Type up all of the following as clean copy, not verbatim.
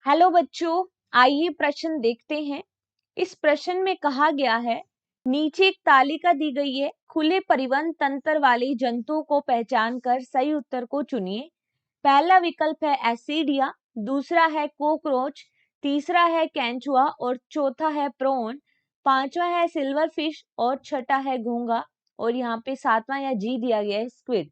Hello बच्चों, आइए प्रश्न देखते हैं। इस प्रश्न में कहा गया है, नीचे एक तालिका दी गई है, खुले परिवहन तंत्र वाले जंतुओं को पहचान कर सही उत्तर को चुनिए। पहला विकल्प है एसिडिया, दूसरा है कॉकरोच, तीसरा है केंचुआ और चौथा है प्रॉन, पांचवा है सिल्वर फिश और छठा है घोंगा और यहाँ पे सातवां या जी दिया गया है स्क्विड।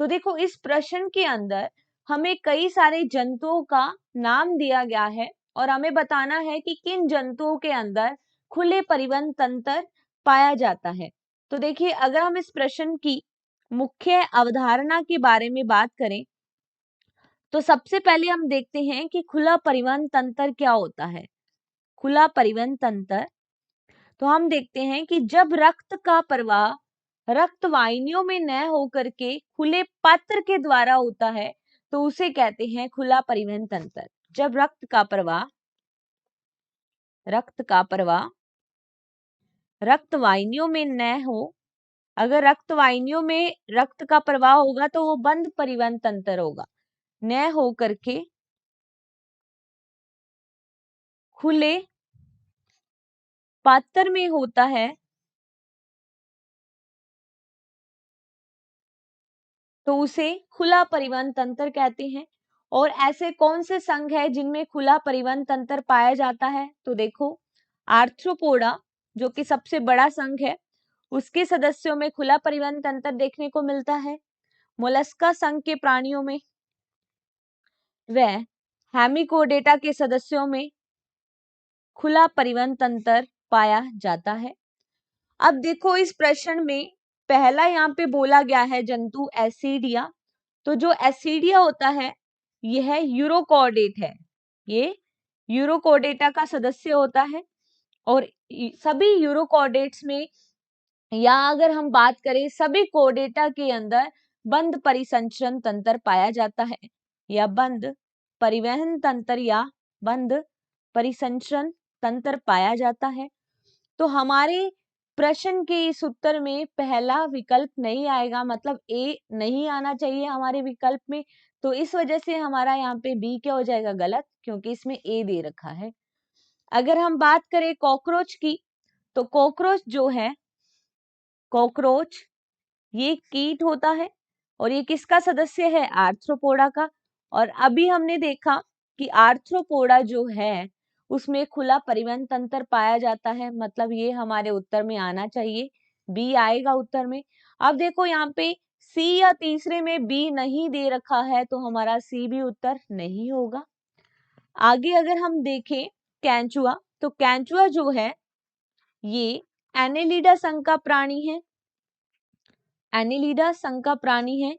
तो देखो, इस प्रश्न के अंदर हमें कई सारे जंतुओं का नाम दिया गया है और हमें बताना है कि किन जंतुओं के अंदर खुले परिवहन तंत्र पाया जाता है। तो देखिए, अगर हम इस प्रश्न की मुख्य अवधारणा के बारे में बात करें तो सबसे पहले हम देखते हैं कि खुला परिवहन तंत्र क्या होता है। खुला परिवहन तंत्र, तो हम देखते हैं कि जब रक्त का प्रवाह रक्त वाहिनियों में न होकर के खुले पात्र के द्वारा होता है तो उसे कहते हैं खुला परिवहन तंत्र। जब रक्त का प्रवाह रक्त वाहिनियों में न हो, अगर रक्त वाहिनियों में रक्त का प्रवाह होगा तो वो बंद परिवहन तंत्र होगा। न हो करके खुले पात्र में होता है तो उसे खुला परिवहन तंत्र कहते हैं। और ऐसे कौन से संघ है जिनमें खुला परिवहन तंत्र पाया जाता है? तो देखो, आर्थ्रोपोडा जो कि सबसे बड़ा संघ है, उसके सदस्यों में खुला परिवहन तंत्र देखने को मिलता है। मोलस्का संघ के प्राणियों में व हेमिकोडेटा के सदस्यों में खुला परिवहन तंत्र पाया जाता है। अब देखो, इस प्रश्न में पहला यहाँ पे बोला गया है जंतु एसिडिया। तो जो एसिडिया होता है यह यूरोकॉर्डेट है, ये यूरोकॉर्डेटा का सदस्य होता है। और सभी यूरोकॉर्डेट्स में, या अगर हम बात करें सभी कोर्डेटा के अंदर बंद परिसंचरण तंत्र पाया जाता है, या बंद परिवहन तंत्र या बंद परिसंचरण तंत्र पाया जाता है। तो हमारे प्रश्न के इस उत्तर में पहला विकल्प नहीं आएगा, मतलब ए नहीं आना चाहिए हमारे विकल्प में। तो इस वजह से हमारा यहाँ पे बी क्या हो जाएगा? गलत, क्योंकि इसमें ए दे रखा है। अगर हम बात करें कॉकरोच की, तो कॉकरोच जो है, कॉकरोच ये कीट होता है और ये किसका सदस्य है? आर्थ्रोपोडा का। और अभी हमने देखा कि आर्थ्रोपोडा जो है उसमें खुला परिवहन तंत्र पाया जाता है, मतलब ये हमारे उत्तर में आना चाहिए, बी आएगा उत्तर में। अब देखो, यहाँ पे सी या तीसरे में बी नहीं दे रखा है तो हमारा सी भी उत्तर नहीं होगा। आगे अगर हम देखें कैंचुआ, तो कैंचुआ जो है ये एनेलिडा संघ का प्राणी है। एनेलिडा संघ का प्राणी है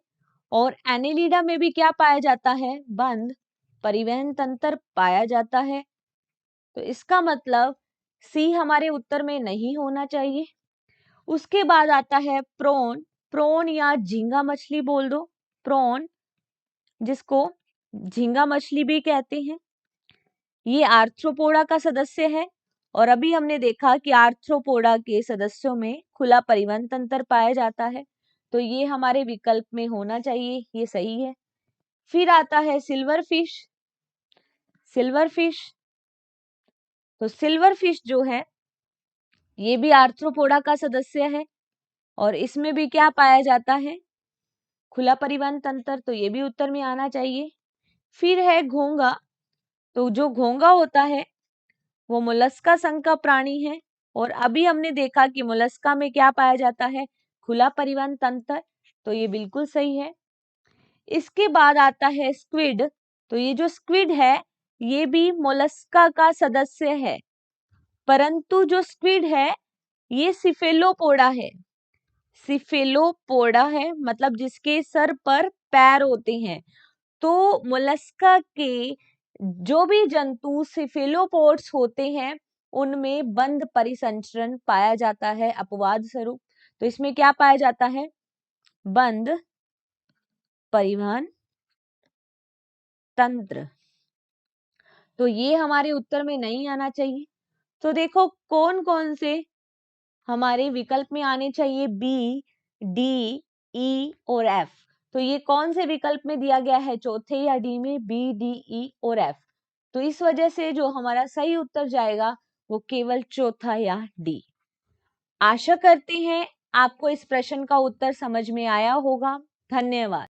और एनेलिडा में भी क्या पाया जाता है? बंद परिवहन तंत्र पाया जाता है। तो इसका मतलब सी हमारे उत्तर में नहीं होना चाहिए। उसके बाद आता है प्रॉन। प्रॉन या झींगा मछली बोल दो, प्रॉन जिसको झींगा मछली भी कहते हैं, ये आर्थ्रोपोडा का सदस्य है। और अभी हमने देखा कि आर्थ्रोपोडा के सदस्यों में खुला परिवहन तंत्र पाया जाता है, तो ये हमारे विकल्प में होना चाहिए, ये सही है। फिर आता है सिल्वर फिश। सिल्वर फिश, तो सिल्वर फिश जो है ये भी आर्थ्रोपोडा का सदस्य है और इसमें भी क्या पाया जाता है? खुला परिवहन तंत्र, तो ये भी उत्तर में आना चाहिए। फिर है घोंगा। तो जो घोंगा होता है वो मोलस्का संघ का प्राणी है और अभी हमने देखा कि मोलस्का में क्या पाया जाता है? खुला परिवहन तंत्र, तो ये बिल्कुल सही है। इसके बाद आता है स्क्विड। तो ये जो स्क्विड है ये भी मोलस्का का सदस्य है, परंतु जो स्क्विड है ये सिफेलोपोडा है। सिफेलोपोडा है, मतलब जिसके सर पर पैर होते हैं। तो मोलस्का के जो भी जंतु सिफेलोपोड्स होते हैं उनमें बंद परिसंचरण पाया जाता है अपवाद स्वरूप। तो इसमें क्या पाया जाता है? बंद परिवहन तंत्र, तो ये हमारे उत्तर में नहीं आना चाहिए। तो देखो, कौन कौन से हमारे विकल्प में आने चाहिए? बी, डी, ई और एफ। तो ये कौन से विकल्प में दिया गया है? चौथे या डी में? बी, डी, ई और एफ। तो इस वजह से जो हमारा सही उत्तर जाएगा वो केवल चौथा या डी। आशा करते हैं आपको इस प्रश्न का उत्तर समझ में आया होगा। धन्यवाद।